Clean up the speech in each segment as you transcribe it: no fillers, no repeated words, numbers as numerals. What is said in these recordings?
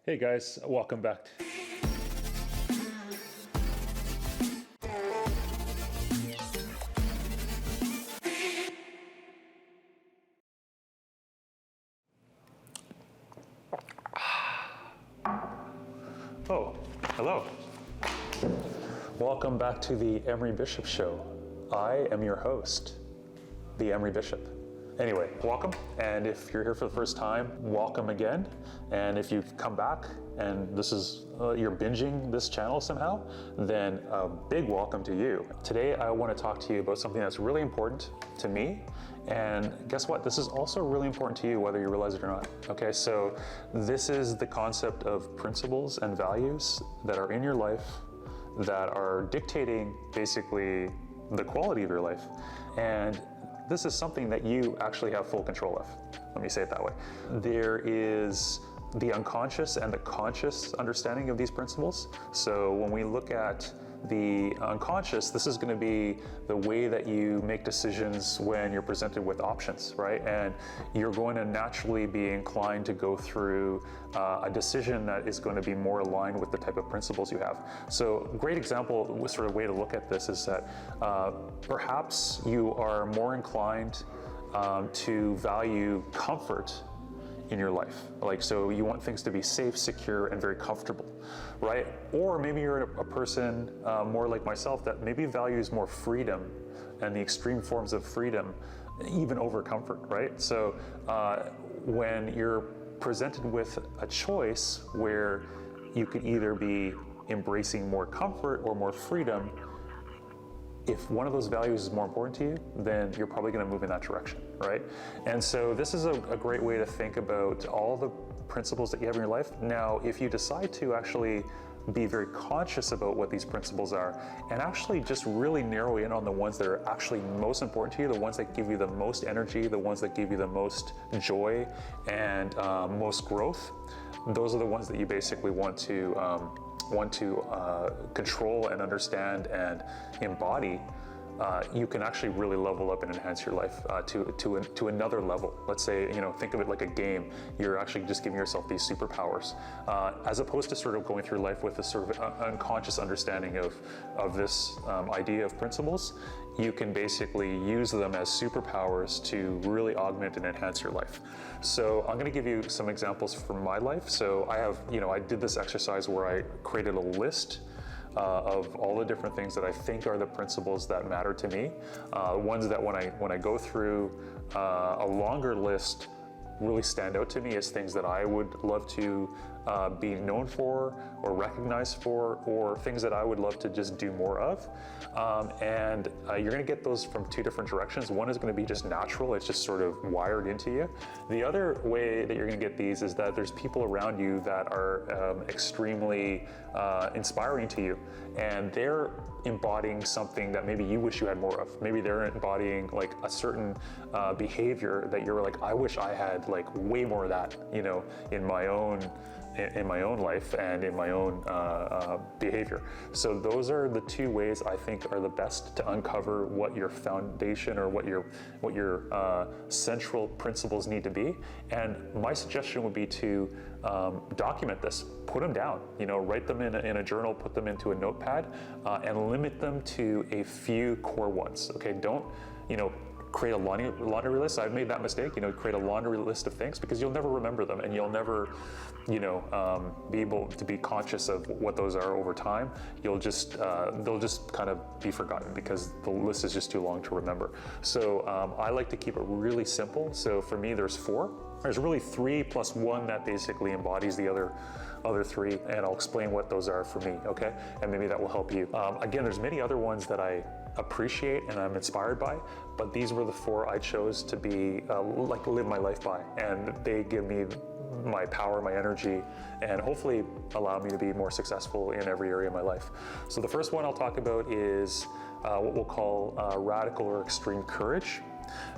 Hey guys, welcome back. Oh, hello. Welcome back to the Emery Bishop Show. I am your host, the Emery Bishop. Anyway, welcome, and if you're here for the first time, welcome again. And if you've come back and this is you're binging this channel somehow, then a big welcome to you. Today I want to talk to you about something that's really important to me, and guess what? This is also really important to you, whether you realize it or not. Okay, so this is the concept of principles and values that are in your life that are dictating basically the quality of your life. And this is something that you actually have full control of. Let me say it that way. There is the unconscious and the conscious understanding of these principles. So when we look at the unconscious, this is going to be the way that you make decisions when you're presented with options, right? And you're going to naturally be inclined to go through a decision that is going to be more aligned with the type of principles you have. So a great example, sort of way to look at this is that perhaps you are more inclined to value comfort in your life. Like, so you want things to be safe, secure, and very comfortable, right? Or maybe you're a person more like myself that maybe values more freedom and the extreme forms of freedom even over comfort, right? So when you're presented with a choice where you could either be embracing more comfort or more freedom, if one of those values is more important to you, then you're probably going to move in that direction, right? And so this is a great way to think about all the principles that you have in your life. Now, if you decide to actually be very conscious about what these principles are and actually just really narrow in on the ones that are actually most important to you, the ones that give you the most energy, the ones that give you the most joy and most growth, those are the ones that you basically want to control and understand and embody, you can actually really level up and enhance your life to another level. Let's say, think of it like a game. You're actually just giving yourself these superpowers, as opposed to sort of going through life with a sort of unconscious understanding of this idea of principles. You can basically use them as superpowers to really augment and enhance your life. So I'm going to give you some examples from my life. So I did this exercise where I created a list of all the different things that I think are the principles that matter to me. Ones that when I go through a longer list really stand out to me as things that I would love to be known for or recognized for, or things that I would love to just do more of. And you're going to get those from two different directions. One is going to be just natural. It's just sort of wired into you. The other way that you're going to get these is that there's people around you that are extremely inspiring to you, and they're embodying something that maybe you wish you had more of. Maybe they're embodying like a certain behavior that you're like, I wish I had like way more of that, in my own life and in my own behavior. So those are the two ways I think are the best to uncover what your foundation or what your central principles need to be. And my suggestion would be to document this, put them down, write them in a journal, put them into a notepad, and limit them to a few core ones. Okay, don't create a laundry list. I've made that mistake, create a laundry list of things, because you'll never remember them, and you'll never, be able to be conscious of what those are over time. They'll just kind of be forgotten because the list is just too long to remember. So I like to keep it really simple. So for me, there's 4. There's really 3 plus 1 that basically embodies the other 3, and I'll explain what those are for me, okay? And maybe that will help you. Again, there's many other ones that I appreciate and I'm inspired by, but these were the 4 I chose to be live my life by, and they give me my power, my energy, and hopefully allow me to be more successful in every area of my life. So the first one I'll talk about is what we'll call radical or extreme courage.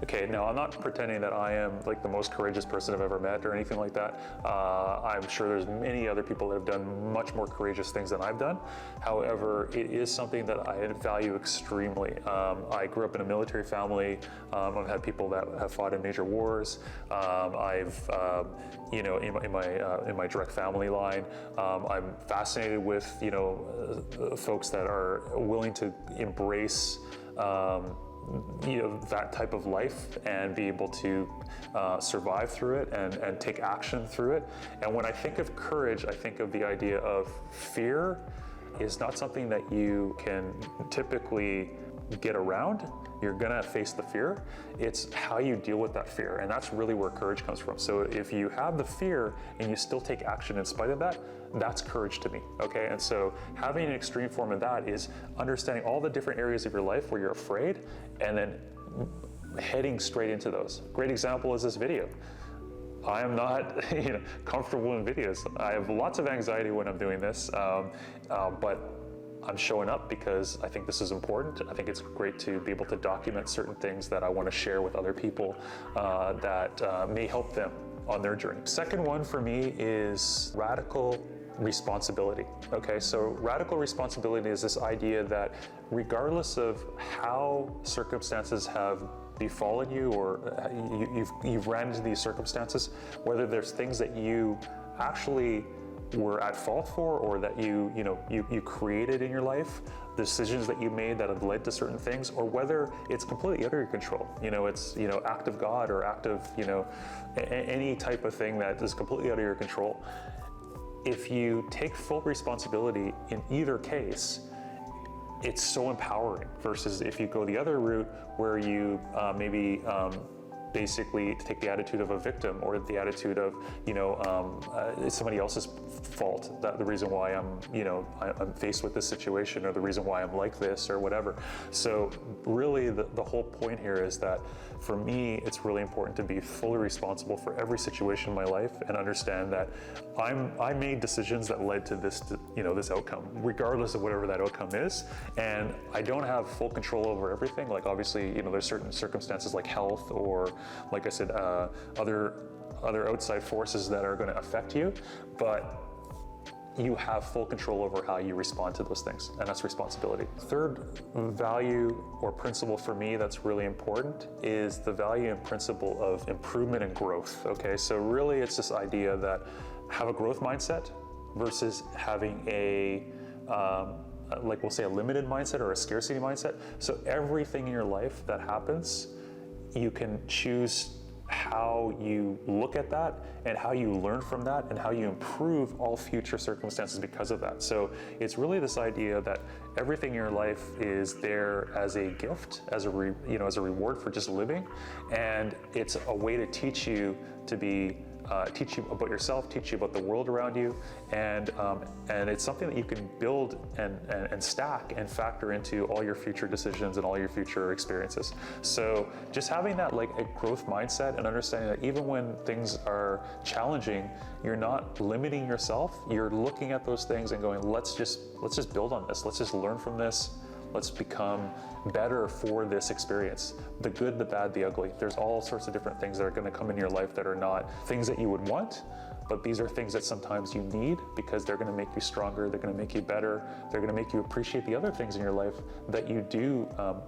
Okay, now I'm not pretending that I am like the most courageous person I've ever met or anything like that. I'm sure there's many other people that have done much more courageous things than I've done. However, it is something that I value extremely. I grew up in a military family. I've had people that have fought in major wars. You know, in my direct family line, I'm fascinated with, you know, folks that are willing to embrace you know, that type of life and be able to survive through it and take action through it. And when I think of courage, I think of the idea of fear is not something that you can typically get around. You're gonna face the fear. It's how you deal with that fear. And that's really where courage comes from. So if you have the fear and you still take action in spite of that, that's courage to me, okay? And so having an extreme form of that is understanding all the different areas of your life where you're afraid and then heading straight into those. Great example is this video. I am not you know, comfortable in videos. I have lots of anxiety when I'm doing this, but I'm showing up because I think this is important. I think it's great to be able to document certain things that I want to share with other people that may help them on their journey. Second one for me is radical responsibility. Okay, so radical responsibility is this idea that regardless of how circumstances have befallen you or you've ran into these circumstances, whether there's things that you actually were at fault for or that you created in your life, decisions that you made that have led to certain things, or whether it's completely out of your control. You know, it's, you know, act of God or act of, you know, any type of thing that is completely out of your control. If you take full responsibility in either case, it's so empowering versus if you go the other route where you maybe basically take the attitude of a victim or the attitude of, you know, it's somebody else's fault, that the reason why I'm faced with this situation or the reason why I'm like this or whatever. So really the whole point here is that for me, it's really important to be fully responsible for every situation in my life and understand that I made decisions that led to this, you know, this outcome, regardless of whatever that outcome is. And I don't have full control over everything. Like obviously, you know, there's certain circumstances like health or, like I said, other outside forces that are going to affect you, but you have full control over how you respond to those things, and that's responsibility. Third value or principle for me that's really important is the value and principle of improvement and growth, okay? So really it's this idea that have a growth mindset versus having a, like we'll say a limited mindset or a scarcity mindset. So everything in your life that happens, you can choose how you look at that and how you learn from that and how you improve all future circumstances because of that. So it's really this idea that everything in your life is there as a gift, as a reward for just living, and it's a way to teach you to be teach you about yourself, teach you about the world around you, and it's something that you can build and stack and factor into all your future decisions and all your future experiences. So just having that like a growth mindset and understanding that even when things are challenging, you're not limiting yourself. You're looking at those things and going, let's just build on this. Let's just learn from this. Let's become better for this experience. The good, the bad, the ugly. There's all sorts of different things that are going to come in your life that are not things that you would want, but these are things that sometimes you need because they're going to make you stronger, they're going to make you better, they're going to make you appreciate the other things in your life that you do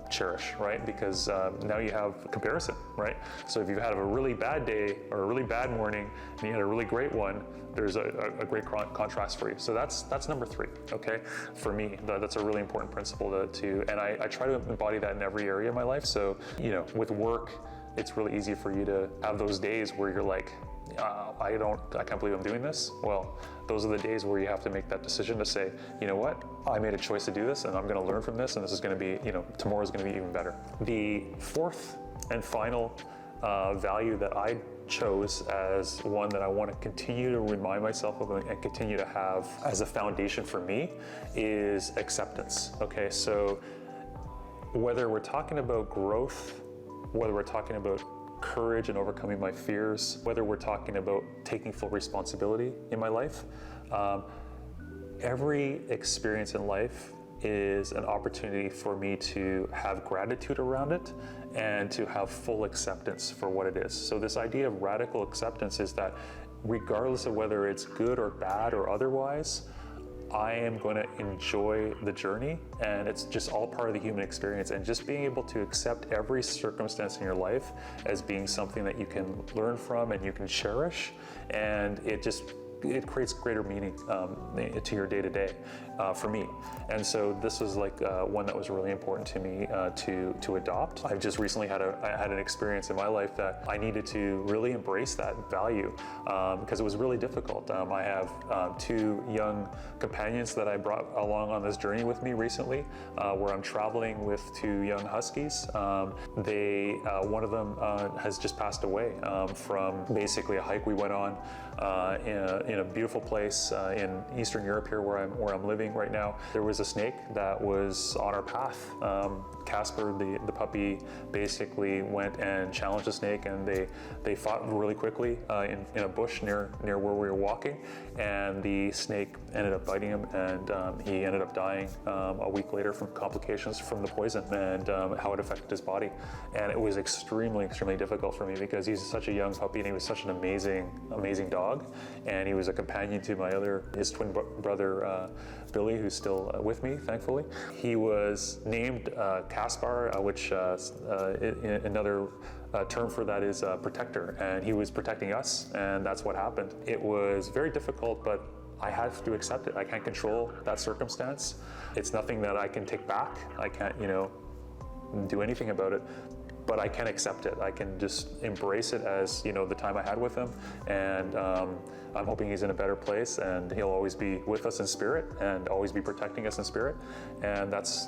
cherish, right? Because now you have comparison, right? So if you've had a really bad day or a really bad morning and you had a really great one, there's a great contrast for you. So that's number 3, okay? For me, that's a really important principle and I try to embody that in every area of my life. So, you know, with work, it's really easy for you to have those days where you're like, I can't believe I'm doing this. Well, those are the days where you have to make that decision to say, you know what, I made a choice to do this and I'm gonna learn from this and this is gonna be, you know, tomorrow's gonna be even better. The fourth and final value that I chose as one that I want to continue to remind myself of and continue to have as a foundation for me is acceptance. Okay, so whether we're talking about growth, whether we're talking about courage and overcoming my fears, whether we're talking about taking full responsibility in my life, every experience in life is an opportunity for me to have gratitude around it and to have full acceptance for what it is. So this idea of radical acceptance is that regardless of whether it's good or bad or otherwise, I am going to enjoy the journey, and it's just all part of the human experience. And just being able to accept every circumstance in your life as being something that you can learn from and you can cherish, and it creates greater meaning to your day-to-day for me. And so this was like one that was really important to me to adopt. I've just recently had an experience in my life that I needed to really embrace that value because it was really difficult. I have 2 young companions that I brought along on this journey with me recently, where I'm traveling with 2 young huskies. One of them has just passed away from basically a hike we went on in a beautiful place in Eastern Europe here where I'm living right now. There was a snake that was on our path. Casper, the puppy, basically went and challenged the snake, and they fought really quickly in a bush near where we were walking, and the snake ended up biting him, and he ended up dying a week later from complications from the poison and how it affected his body. And it was extremely difficult for me because he's such a young puppy and he was such an amazing dog, and he was a companion to his twin brother Billy, who's still with me, thankfully. He was named Caspar, which another term for that is protector, and he was protecting us, and that's what happened. It was very difficult, but I have to accept it. I can't control that circumstance. It's nothing that I can take back. I can't, do anything about it. But I can accept it. I can just embrace it as, the time I had with him. And I'm hoping he's in a better place, and he'll always be with us in spirit and always be protecting us in spirit. And that's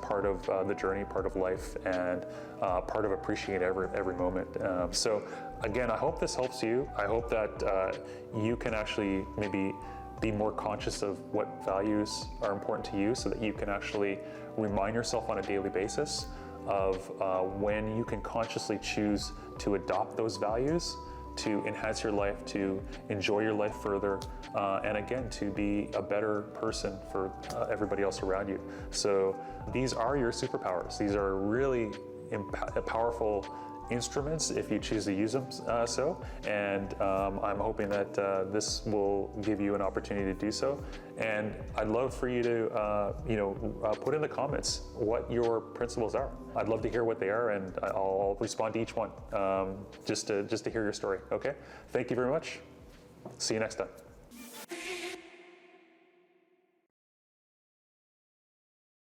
part of the journey, part of life, and part of appreciating every moment. So again, I hope this helps you. I hope that you can actually maybe be more conscious of what values are important to you, so that you can actually remind yourself on a daily basis of when you can consciously choose to adopt those values to enhance your life, to enjoy your life further, and again, to be a better person for everybody else around you. So these are your superpowers. These are really powerful instruments if you choose to use them and I'm hoping that this will give you an opportunity to do so. And I'd love for you to put in the comments what your principles are. I'd love to hear what they are, and I'll respond to each one just to hear your story. Okay, thank you very much. See you next time.